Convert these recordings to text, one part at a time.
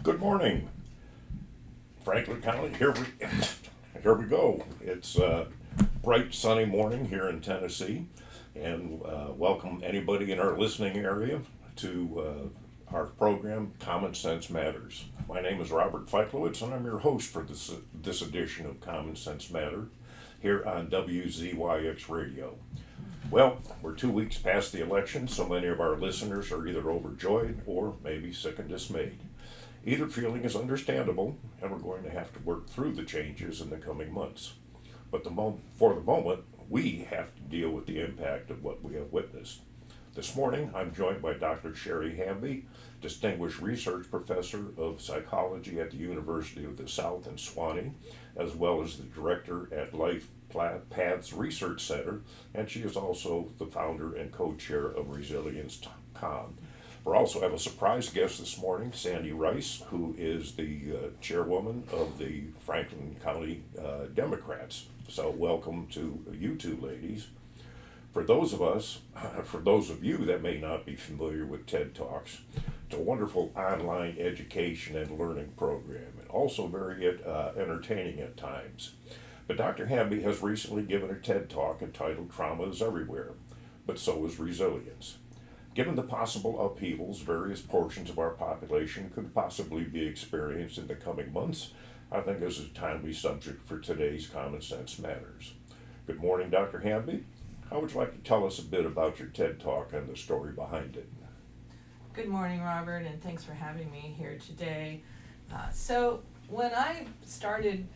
Good morning, Franklin County. Here we go. It's a bright, sunny morning here in Tennessee, and welcome anybody in our listening area to our program, Common Sense Matters. My name is Robert Feitlowitz, and I'm your host for this edition of Common Sense Matters here on WZYX Radio. Well, we're 2 weeks past the election, so many of our listeners are either overjoyed or maybe sick and dismayed. Either feeling is understandable, and we're going to have to work through the changes in the coming months. But for the moment, we have to deal with the impact of what we have witnessed. This morning, I'm joined by Dr. Sherry Distinguished Research Professor of Psychology at the University of the South in Sewanee, as well as the Director at Life Paths Research Center, and she is also the founder and co-chair of Resilience.com. We also have a surprise guest this morning, Sandy Rice, who is the chairwoman of the Franklin County Democrats. So welcome to you two ladies. For those of you that may not be familiar with TED Talks, it's a wonderful online education and learning program, and also very entertaining at times. But Dr. Hamby has recently given a TED Talk entitled Trauma is Everywhere, but so is Resilience. Given the possible upheavals various portions of our population could possibly be experienced in the coming months, I think this is a timely subject for today's Common Sense Matters. Good morning, Dr. Hamby. How would you like to tell us a bit about your TED Talk and the story behind it? Good morning, Robert, and thanks for having me here today. So when I started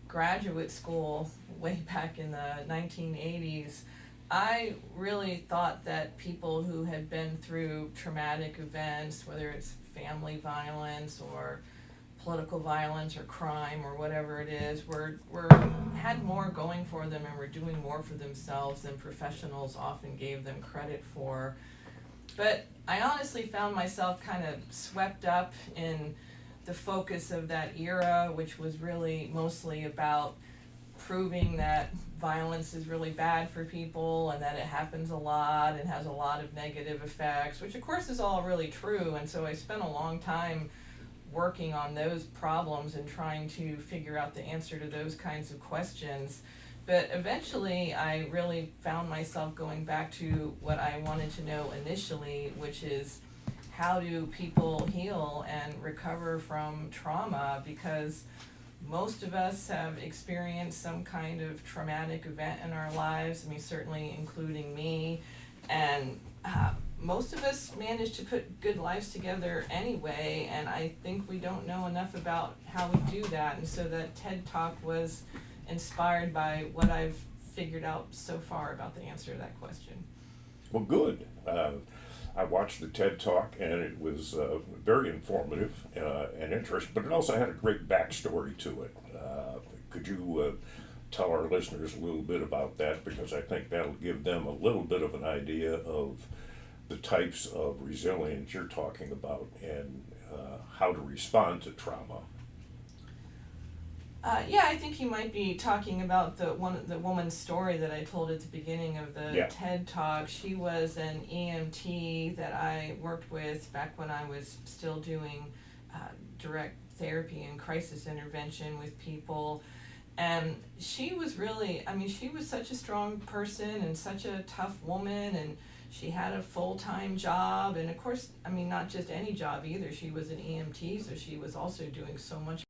graduate school way back in the 1980s, I really thought that people who had been through traumatic events, whether it's family violence or political violence or crime or whatever it is, had more going for them and were doing more for themselves than professionals often gave them credit for. But I honestly found myself kind of swept up in the focus of that era, which was really mostly about proving that violence is really bad for people and that it happens a lot and has a lot of negative effects, which of course is all really true. And so I spent a long time working on those problems and trying to figure out the answer to those kinds of questions. But eventually I really found myself going back to what I wanted to know initially, which is how do people heal and recover from trauma? Because most of us have experienced some kind of traumatic event in our lives, I mean, certainly including me, and most of us manage to put good lives together anyway, and I think we don't know enough about how we do that, and so that TED Talk was inspired by what I've figured out so far about the answer to that question. Well, good. I watched the TED Talk, and it was very informative and interesting, but it also had a great backstory to it. Could you tell our listeners a little bit about that? Because I think that'll give them a little bit of an idea of the types of resilience you're talking about and how to respond to trauma. Yeah, I think you might be talking about the woman's story that I told at the beginning of the Yeah. TED Talk. She was an EMT that I worked with back when I was still doing direct therapy and crisis intervention with people. And she was really, I mean, she was such a strong person and such a tough woman, and she had a full-time job. And of course, I mean, not just any job either. She was an EMT, so she was also doing so much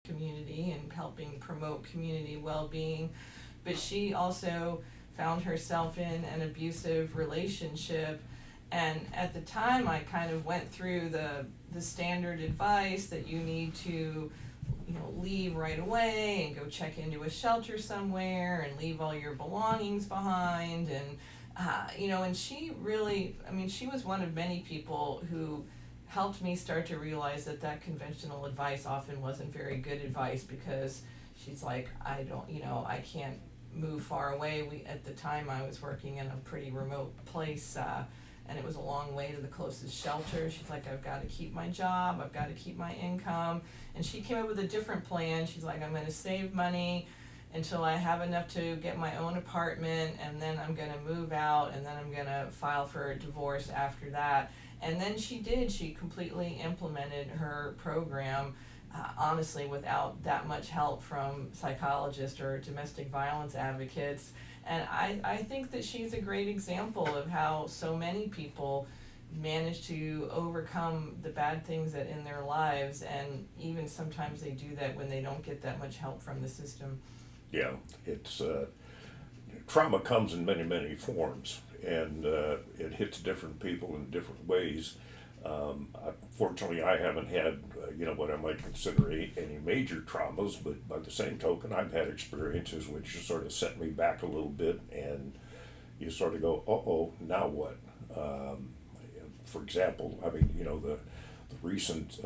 community and helping promote community well-being, but she also found herself in an abusive relationship. And at the time I kind of went through the standard advice that you need to leave right away and go check into a shelter somewhere and leave all your belongings behind, and and she really, I mean, she was one of many people who helped me start to realize that conventional advice often wasn't very good advice, because she's like, I can't move far away. At the time I was working in a pretty remote place, and it was a long way to the closest shelter. She's like, I've got to keep my job, I've got to keep my income. And she came up with a different plan. She's like, I'm going to save money until I have enough to get my own apartment, and then I'm going to move out, and then I'm going to file for a divorce after that. And then she completely implemented her program, honestly, without that much help from psychologists or domestic violence advocates. And I think that she's a great example of how so many people manage to overcome the bad things that in their lives, and even sometimes they do that when they don't get that much help from the system. Yeah, it's trauma comes in many, many forms, and it hits different people in different ways. Fortunately, I haven't had, what I might consider any major traumas, but by the same token, I've had experiences which sort of set me back a little bit, and you sort of go, uh-oh, now what? For example, I mean, the recent,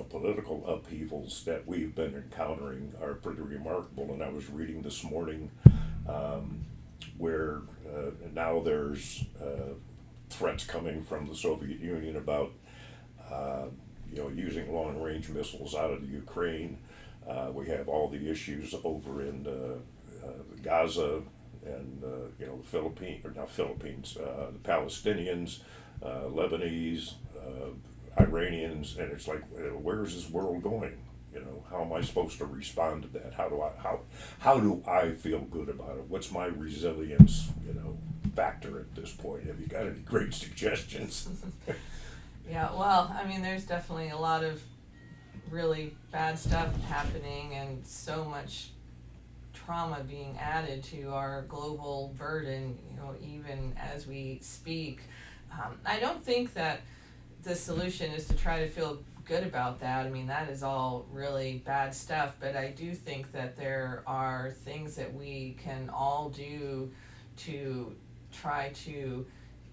political upheavals that we've been encountering are pretty remarkable, and I was reading this morning where now there's threats coming from the Soviet Union about using long-range missiles out of the Ukraine. We have all the issues over in Gaza and the Philippines, or not Philippines, the Palestinians, Lebanese, Iranians, and it's like, where is this world going? How am I supposed to respond to that? How do I feel good about it? What's my resilience, factor at this point? Have you got any great suggestions? Yeah, well, I mean, there's definitely a lot of really bad stuff happening, and so much trauma being added to our global burden, even as we speak. I don't think that the solution is to try to feel good about that. I mean, that is all really bad stuff, but I do think that there are things that we can all do to try to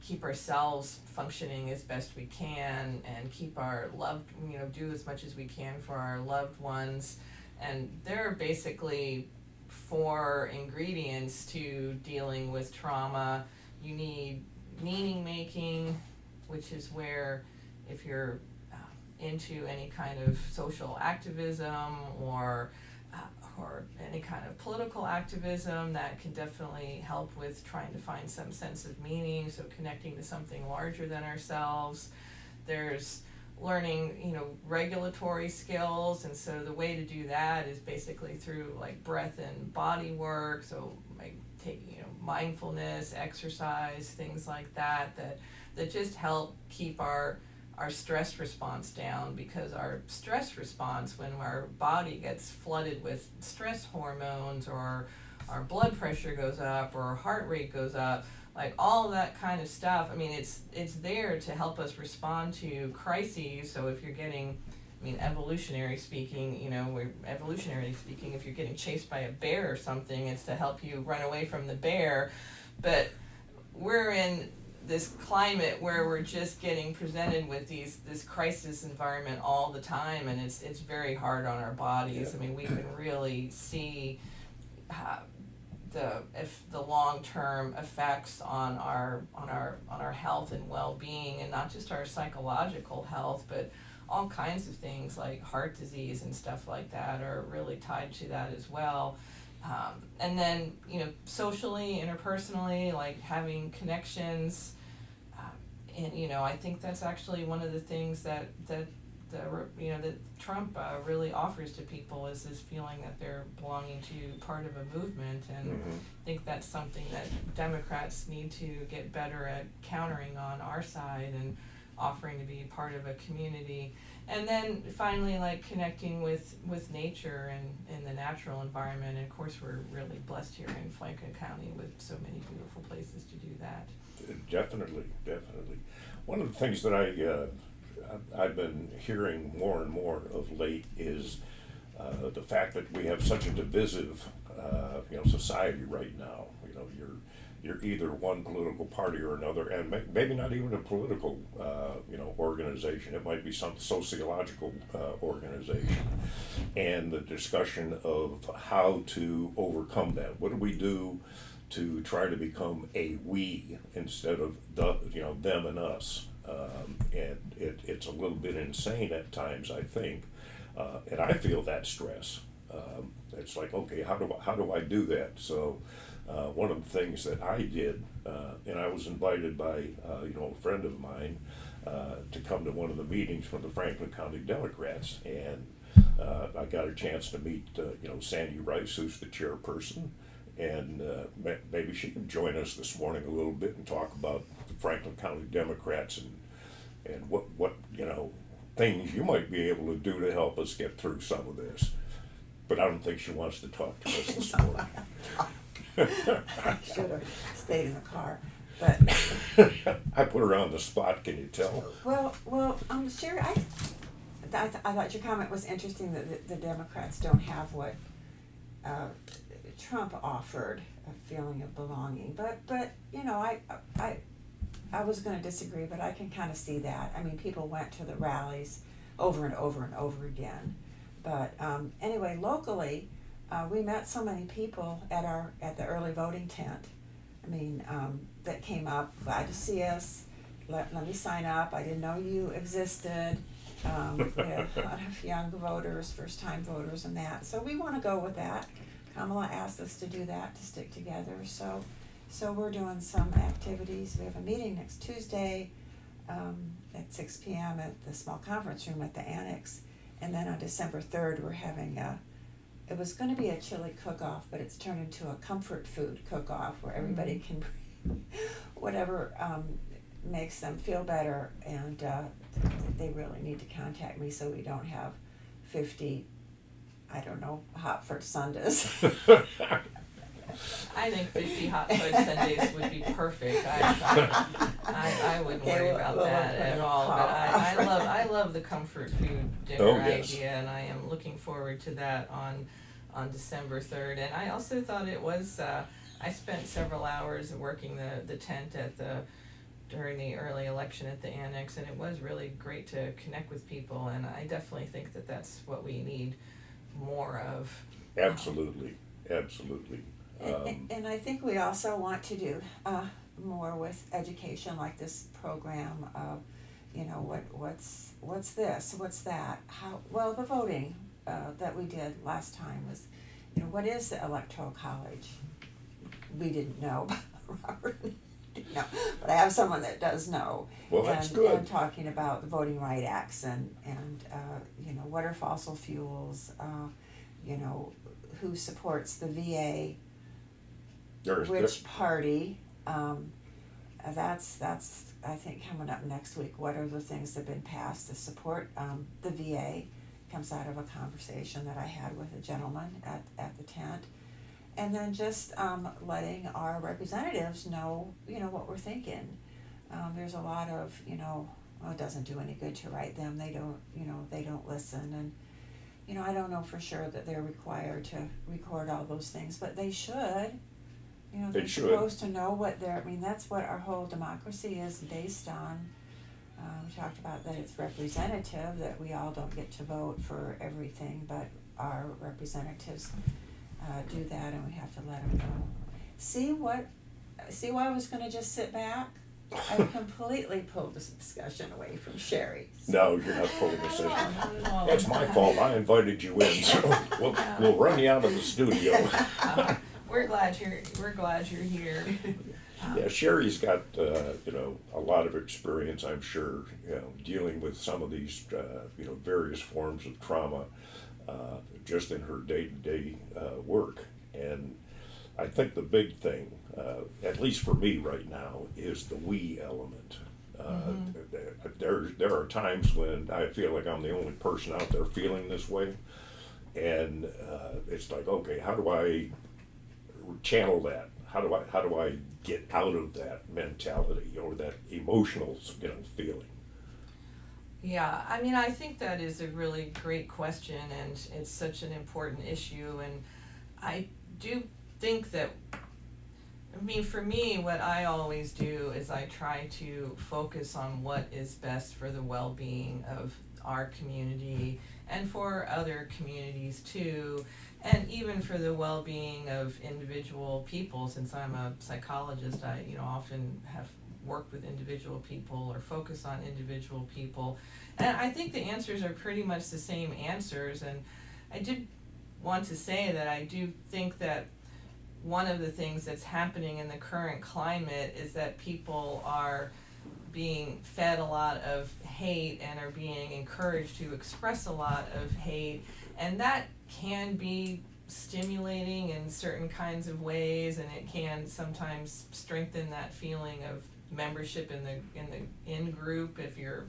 keep ourselves functioning as best we can, and keep our loved, do as much as we can for our loved ones. And there are basically 4 ingredients to dealing with trauma. You need meaning making, which is where, if you're into any kind of social activism or any kind of political activism, that can definitely help with trying to find some sense of meaning, so connecting to something larger than ourselves. There's learning, regulatory skills, and so the way to do that is basically through like breath and body work, so like taking, mindfulness, exercise, things like that just help keep our stress response down, because our stress response, when our body gets flooded with stress hormones, or our blood pressure goes up, or our heart rate goes up, like all of that kind of stuff, I mean, it's there to help us respond to crises. So if you're getting, evolutionarily speaking, if you're getting chased by a bear or something, it's to help you run away from the bear. But we're in this climate where we're just getting presented with this crisis environment all the time, and it's very hard on our bodies. Yeah. I mean, we can really see the long-term effects on our health and well-being, and not just our psychological health, but all kinds of things like heart disease and stuff like that are really tied to that as well. And then, socially, interpersonally, like having connections, and I think that's actually one of the things that Trump really offers to people, is this feeling that they're belonging to part of a movement, and I think that's something that Democrats need to get better at countering on our side, and offering to be part of a community. And then finally, like connecting with nature and the natural environment. And of course, we're really blessed here in Franklin County with so many beautiful places to do that. Definitely. One of the things that I've been hearing more and more of late is the fact that we have such a divisive, society right now. You're either one political party or another, and maybe not even a political, organization. It might be some sociological organization, and the discussion of how to overcome that. What do we do to try to become a we instead of them and us? And it's a little bit insane at times, I think, and I feel that stress. It's like, okay, how do I do that? So one of the things that I did, and I was invited by a friend of mine to come to one of the meetings from the Franklin County Democrats, and I got a chance to meet Sandy Rice, who's the chairperson, and maybe she can join us this morning a little bit and talk about the Franklin County Democrats and what things you might be able to do to help us get through some of this. But I don't think she wants to talk to us this morning. I should have stayed in the car, but I put her on the spot. Can you tell? Sherry, I thought your comment was interesting that the Democrats don't have what Trump offered, a feeling of belonging. But I was going to disagree, but I can kind of see that. I mean, people went to the rallies over and over and over again. But anyway, locally, we met so many people at the early voting tent. I mean, that came up, glad to see us. Let me sign up. I didn't know you existed. We had a lot of young voters, first-time voters, and that. So we want to go with that. Kamala asked us to do that, to stick together. So we're doing some activities. We have a meeting next Tuesday at 6 p.m. at the small conference room at the Annex. And then on December 3rd, we're having it was going to be a chili cook-off, but it's turned into a comfort food cook-off where everybody can bring whatever makes them feel better. And they really need to contact me so we don't have 50, hot fudge sundaes. I think 50 hot fudge sundaes would be perfect. I wouldn't worry about that at all. But I love the comfort food dinner idea, and I am looking forward to that on December 3rd. And I also thought it was. I spent several hours working the tent during the early election at the Annex, and it was really great to connect with people. And I definitely think that that's what we need more of. Absolutely. And I think we also want to do more with education, like this program of, what's this, what's that, the voting that we did last time was, what is the Electoral College? We didn't know, Robert didn't know, but I have someone that does know. Well, that's good. And talking about the Voting Rights Acts and what are fossil fuels, who supports the VA, which party. That's I think coming up next week. What are the things that have been passed to support the VA? Comes out of a conversation that I had with a gentleman at the tent. And then just letting our representatives know, what we're thinking. There's a lot of, it doesn't do any good to write them. They don't listen. And, I don't know for sure that they're required to record all those things, but they should. They're supposed to know what that's what our whole democracy is based on. We talked about that it's representative, that we all don't get to vote for everything, but our representatives do that, and we have to let them know. See why I was going to just sit back? I completely pulled this discussion away from Sherry. No, you're not pulling this in. It's my fault. I invited you in, so we'll run you out of the studio. We're glad you're here. Yeah, Sherry's got a lot of experience, I'm sure, dealing with some of these various forms of trauma, just in her day-to-day work. And I think the big thing, at least for me right now, is the we element. There are times when I feel like I'm the only person out there feeling this way, and it's like, okay, how do I channel that? How do I get out of that mentality or that emotional feeling? Yeah, I think that is a really great question, and it's such an important issue. And I do think that, for me, what I always do is I try to focus on what is best for the well-being of our community and for other communities too, and even for the well-being of individual people. Since I'm a psychologist, I often have worked with individual people or focus on individual people, and I think the answers are pretty much the same answers. And I did want to say that I do think that one of the things that's happening in the current climate is that people are being fed a lot of hate and are being encouraged to express a lot of hate, and that can be stimulating in certain kinds of ways, and it can sometimes strengthen that feeling of membership in the in group if you're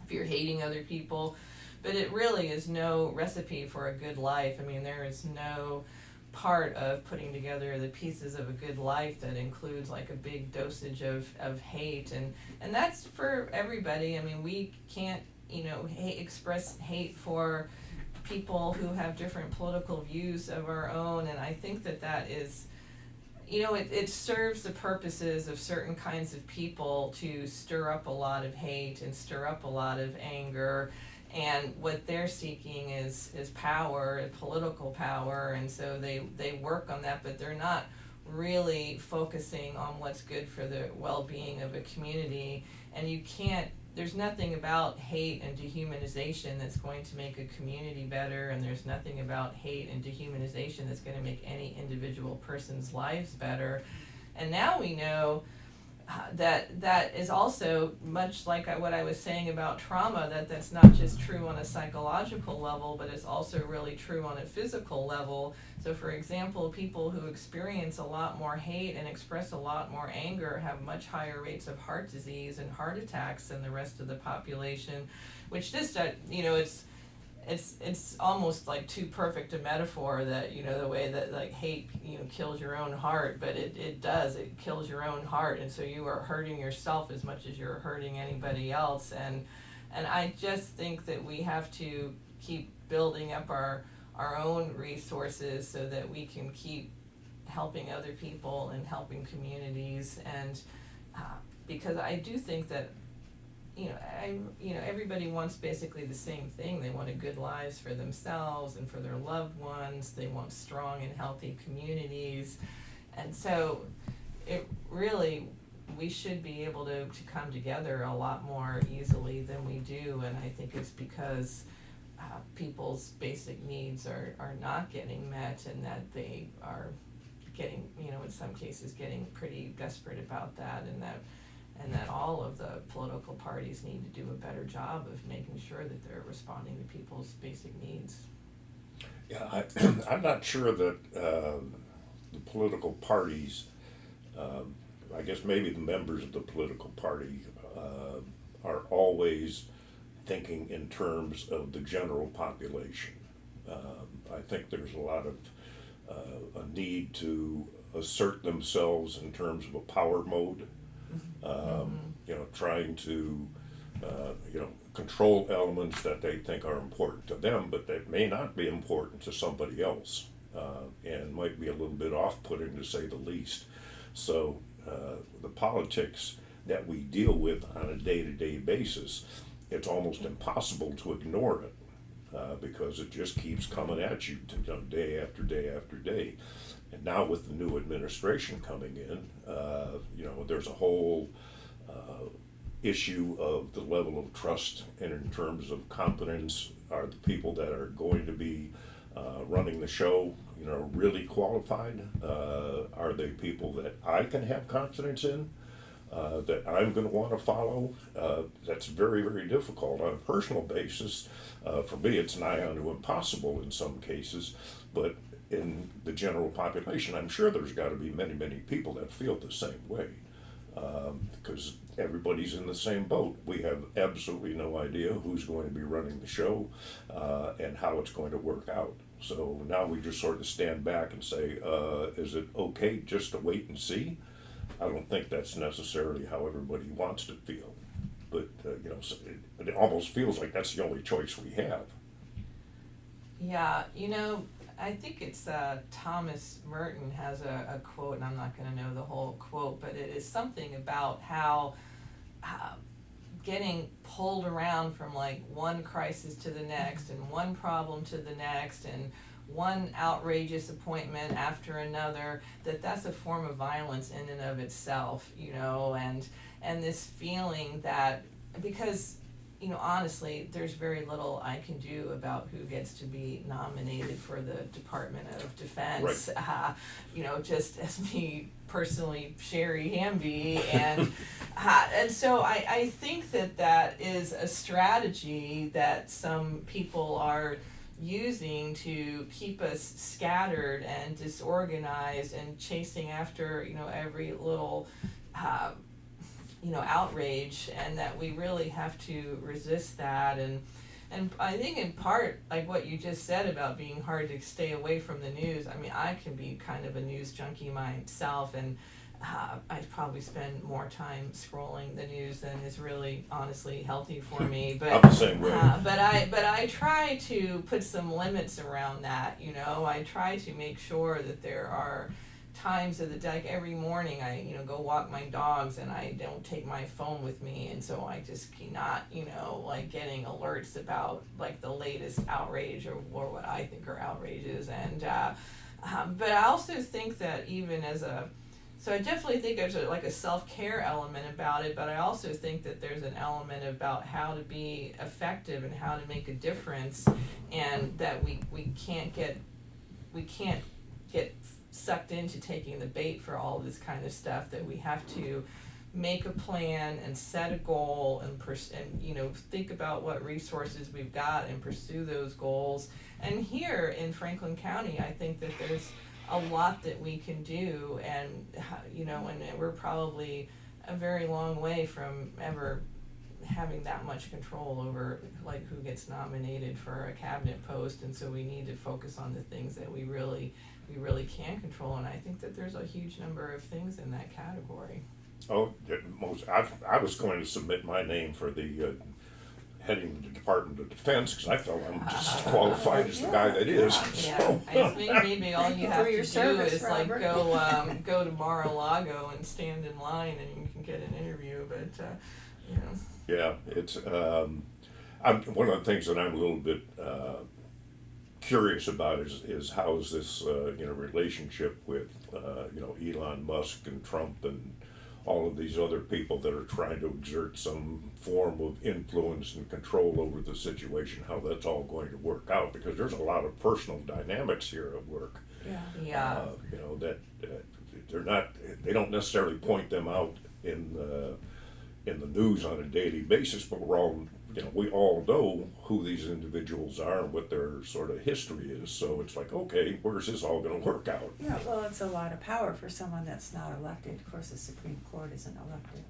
hating other people. But it really is no recipe for a good life. I mean, there is no part of putting together the pieces of a good life that includes like a big dosage of hate, and that's for everybody. I mean, we can't, express hate for people who have different political views of our own, and I think that is, it serves the purposes of certain kinds of people to stir up a lot of hate and stir up a lot of anger, and what they're seeking is power, political power, and so they work on that, but they're not really focusing on what's good for the well-being of a community. And there's nothing about hate and dehumanization that's going to make a community better, and there's nothing about hate and dehumanization that's going to make any individual person's lives better. And now we know that is also much like what I was saying about trauma, that's not just true on a psychological level, but it's also really true on a physical level. So for example, people who experience a lot more hate and express a lot more anger have much higher rates of heart disease and heart attacks than the rest of the population, which just, it's almost like too perfect a metaphor that, the way that like hate, kills your own heart, but it does, it kills your own heart, and so you are hurting yourself as much as you're hurting anybody else. And I just think that we have to keep building up our own resources so that we can keep helping other people and helping communities, and because I do think that everybody wants basically the same thing. They want a good lives for themselves and for their loved ones. They want strong and healthy communities. And so we should be able to come together a lot more easily than we do. And I think it's because people's basic needs are not getting met, and that they are getting, in some cases getting pretty desperate about that, and that all of the political parties need to do a better job of making sure that they're responding to people's basic needs. Yeah, I'm not sure that the political parties, I guess maybe the members of the political party are always thinking in terms of the general population. I think there's a lot of a need to assert themselves in terms of a power mode. Trying to, control elements that they think are important to them, but that may not be important to somebody else, and might be a little bit off-putting to say the least. So the politics that we deal with on a day-to-day basis, it's almost impossible to ignore it, because it just keeps coming at you, day after day after day. And now with the new administration coming in, there's a whole issue of the level of trust, and in terms of competence, are the people that are going to be running the show, really qualified? Are they people that I can have confidence in, that I'm going to want to follow? That's very, very difficult on a personal basis. For me, it's nigh on to impossible in some cases, but in the general population, I'm sure there's got to be many, many people that feel the same way, because everybody's in the same boat. We have absolutely no idea who's going to be running the show and how it's going to work out. So now we just sort of stand back and say, is it okay just to wait and see? I don't think that's necessarily how everybody wants to feel, but it almost feels like that's the only choice we have. Yeah, I think it's Thomas Merton has a quote, and I'm not going to know the whole quote, but it is something about how getting pulled around from like one crisis to the next, and one problem to the next, and one outrageous appointment after another, that's a form of violence in and of itself, and this feeling that, because honestly, there's very little I can do about who gets to be nominated for the Department of Defense. Just as me personally, Sherry Hamby, and so I think that is a strategy that some people are using to keep us scattered and disorganized and chasing after every little outrage, and that we really have to resist that. And I think in part, like what you just said about being hard to stay away from the news, I mean, I can be kind of a news junkie myself, and I probably spend more time scrolling the news than is really honestly healthy for me. But I'm the same way. But I try to put some limits around that. I try to make sure that there are times of the day, like every morning I go walk my dogs, and I don't take my phone with me, and so I just cannot like getting alerts about like the latest outrage or what I think are outrages. And but I also think that so I definitely think there's a self-care element about it, but I also think that there's an element about how to be effective and how to make a difference, and that we can't get sucked into taking the bait for all this kind of stuff, that we have to make a plan and set a goal and think about what resources we've got and pursue those goals. And here in Franklin County, I think that there's a lot that we can do, and and we're probably a very long way from ever having that much control over like who gets nominated for a cabinet post, and so we need to focus on the things that we really can control. And I think that there's a huge number of things in that category. Oh, I was going to submit my name for the heading the Department of Defense, because I felt I'm just as qualified as the guy that is. Yeah, I think maybe all you have to do service, is Robert. like go to Mar-a-Lago and stand in line, and you can get an interview. But Yeah, it's one of the things that I'm a little bit curious about is how is this relationship with Elon Musk and Trump and all of these other people that are trying to exert some form of influence and control over the situation, how that's all going to work out, because there's a lot of personal dynamics here at work. Yeah. That they don't necessarily point them out in the news on a daily basis, but we all know who these individuals are and what their sort of history is. So it's like, okay, where's this all going to work out? Yeah, well, it's a lot of power for someone that's not elected. Of course, the Supreme Court isn't elected.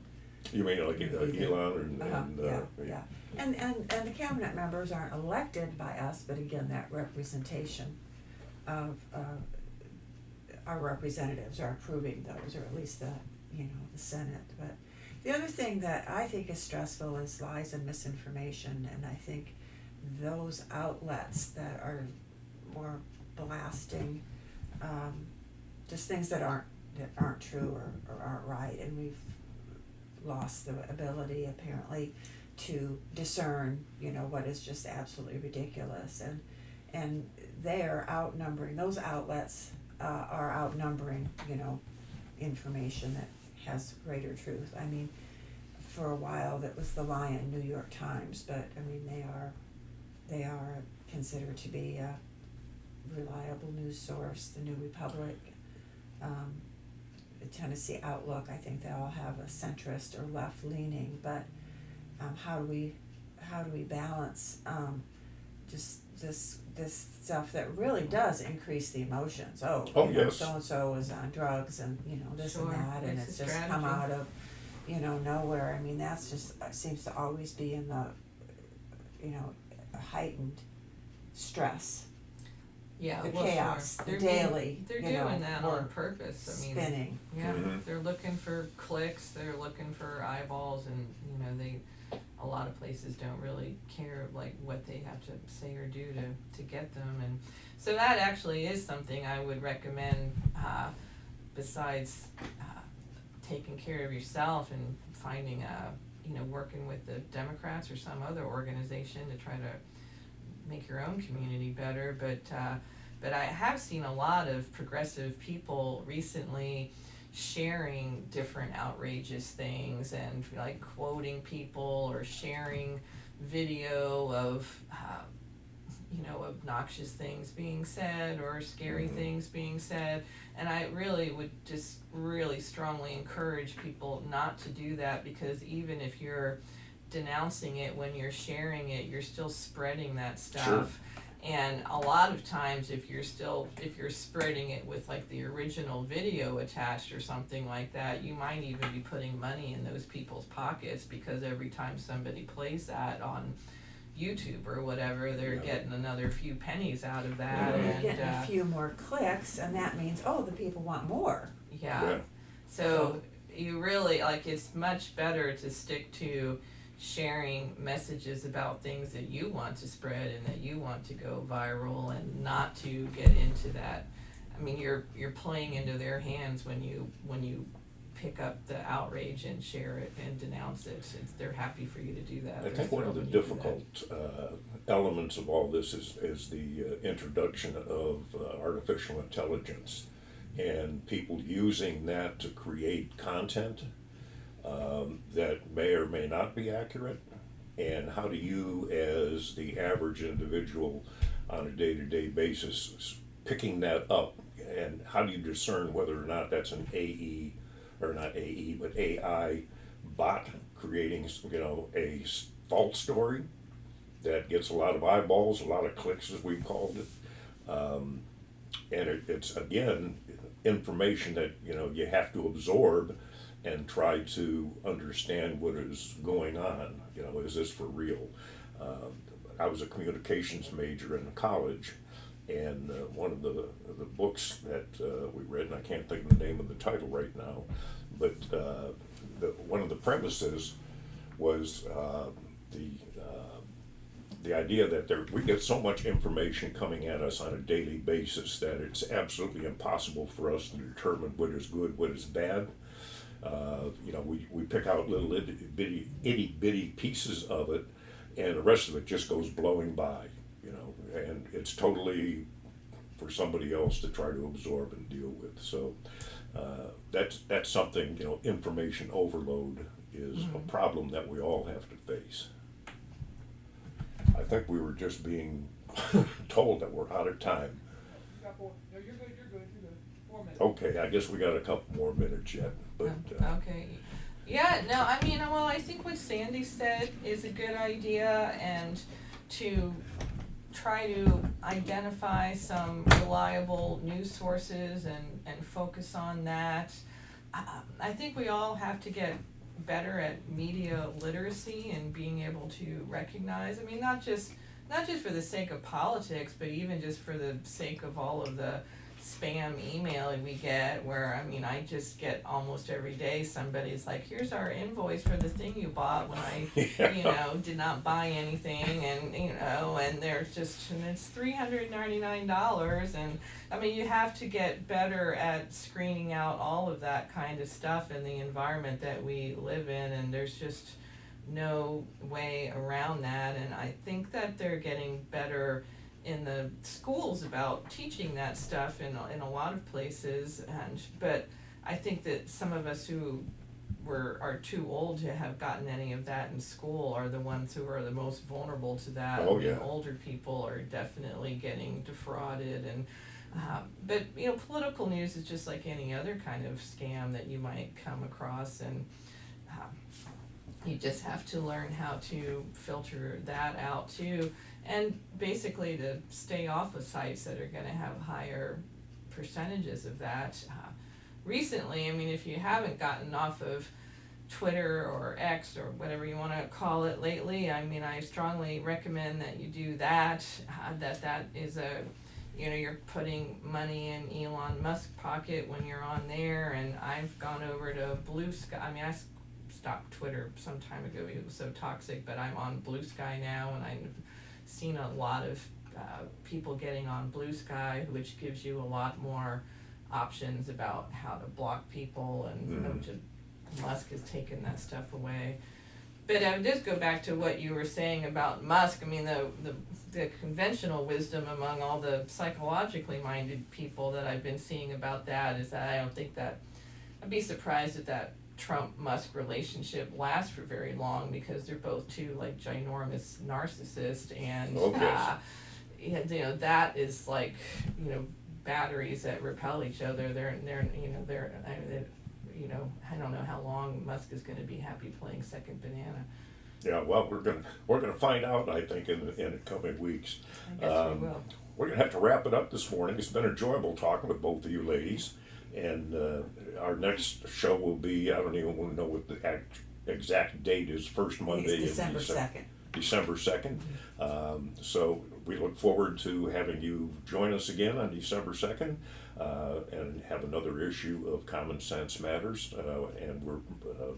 You mean like Elon And the cabinet members aren't elected by us, but again, that representation of our representatives are approving those, or at least the Senate. But the other thing that I think is stressful is lies and misinformation, and I think those outlets that are more blasting just things that aren't true or aren't right, and we've lost the ability apparently to discern what is just absolutely ridiculous, and they are outnumbering, those outlets are outnumbering information that has greater truth. I mean, for a while that was the Lion, New York Times, but I mean they are considered to be a reliable news source. The New Republic, the Tennessee Outlook, I think they all have a centrist or left leaning, but how do we balance just this stuff that really does increase the emotions? Yes. So and so is on drugs, and this Sure. and that, and it's just come out of nowhere. I mean, that's just seems to always be in the heightened stress. Yeah, The well, chaos, sure. the daily, They're doing that on purpose. I mean, spinning. yeah, Mhm. they're looking for clicks. They're looking for eyeballs, and a lot of places don't really care like what they have to say or do to get them. And so that actually is something I would recommend. Besides taking care of yourself and finding working with the Democrats or some other organization to try to make your own community better, but I have seen a lot of progressive people recently sharing different outrageous things and like quoting people or sharing video of obnoxious things being said or scary things being said. And I really would just really strongly encourage people not to do that, because even if you're denouncing it, when you're sharing it, you're still spreading that stuff. Sure. And a lot of times if you're spreading it with like the original video attached or something like that, you might even be putting money in those people's pockets, because every time somebody plays that on YouTube or whatever, they're getting another few pennies out of that. You're And getting a few more clicks, and that means, the people want more. yeah. So you really, it's much better to stick to sharing messages about things that you want to spread and that you want to go viral, and not to get into that. I mean, you're playing into their hands when you pick up the outrage and share it and denounce it. They're happy for you to do that. I think one of the difficult elements of all this is the introduction of artificial intelligence, and people using that to create content that may or may not be accurate. And how do you, as the average individual on a day-to-day basis, picking that up, and how do you discern whether or not that's an AI bot creating, a false story that gets a lot of eyeballs, a lot of clicks, as we called it. And it's, again, information that, you have to absorb and try to understand what is going on. Is this for real? I was a communications major in college, and one of the books that we read, and I can't think of the name of the title right now, but one of the premises was the idea that we get so much information coming at us on a daily basis that it's absolutely impossible for us to determine what is good, what is bad. We pick out little itty bitty pieces of it, and the rest of it just goes blowing by, and it's totally for somebody else to try to absorb and deal with. So that's something, information overload is a problem that we all have to face. I think we were just being told that we're out of time. No, you're good. 4 minutes. Okay, I guess we got a couple more minutes yet, but Okay. Yeah, no, I mean, well, I think what Sandy said is a good idea, and to try to identify some reliable news sources and focus on that. I think we all have to get better at media literacy and being able to recognize, I mean, not just for the sake of politics, but even just for the sake of all of the spam email we get, where, I mean, I just get almost every day somebody's like, here's our invoice for the thing you bought when I, did not buy anything, and, and there's just, and it's $399, and, I mean, you have to get better at screening out all of that kind of stuff in the environment that we live in, and there's just no way around that. And I think that they're getting better in the schools about teaching that stuff in a lot of places, but I think that some of us who are too old to have gotten any of that in school are the ones who are the most vulnerable to that. Oh, yeah. Older people are definitely getting defrauded, and but political news is just like any other kind of scam that you might come across, and you just have to learn how to filter that out too, and basically to stay off of sites that are going to have higher percentages of that. Recently, I mean, if you haven't gotten off of Twitter or X or whatever you want to call it lately, I mean, I strongly recommend that you do that. That is you're putting money in Elon Musk's pocket when you're on there, and I've gone over to Blue Sky. I mean, I stopped Twitter some time ago. It was so toxic, but I'm on Blue Sky now, and I've seen a lot of people getting on Blue Sky, which gives you a lot more options about how to block people, and Musk has taken that stuff away. But I would just go back to what you were saying about Musk. I mean, the conventional wisdom among all the psychologically minded people that I've been seeing about that is that I don't think that, I'd be surprised if that Trump-Musk relationship last for very long because they're both two like ginormous narcissists, and Oh, yes. yeah, you know, that is like, you know, batteries that repel each other. They're you know, you know, I don't know how long Musk is going to be happy playing second banana. Yeah, well, we're gonna find out, I think, in the coming weeks. I guess we will. We're gonna have to wrap it up this morning. It's been enjoyable talking with both of you ladies, and our next show will be, I don't even know what the exact date is. First Monday It's in December 2nd. December 2nd. So we look forward to having you join us again on December 2nd and have another issue of Common Sense Matters. And we're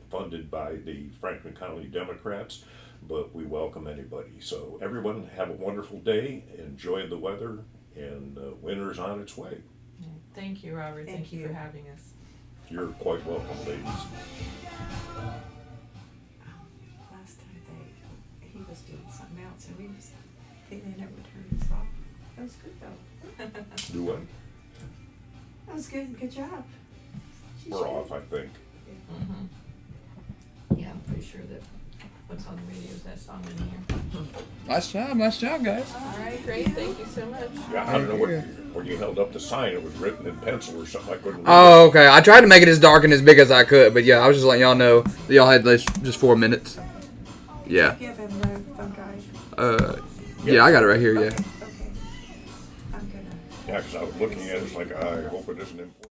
funded by the Franklin County Democrats, but we welcome anybody. So everyone have a wonderful day, enjoy the weather, and winter's on its way. Yeah. Thank you, Robert. Thank Thank you you. for having us. You're quite welcome, ladies. Last time he was doing something else, and they never turned us off. That was good though. Do what? That was good. Good job. She We're should- off, I think. Yeah, I'm pretty sure that what's on the radio is that song in here. Nice job, guys. All right, great. Thank you so much. Yeah, I don't know when you held up the sign, it was written in pencil or something. I couldn't read Oh, okay. I tried to make it as dark and as big as I could, but yeah, I was just letting y'all know that y'all had just 4 minutes. Yeah. Give him the phone guide. Yeah, I got it right here. Yeah. Okay. I'm gonna. Yeah, because I was looking at it, it's like, I hope it isn't important.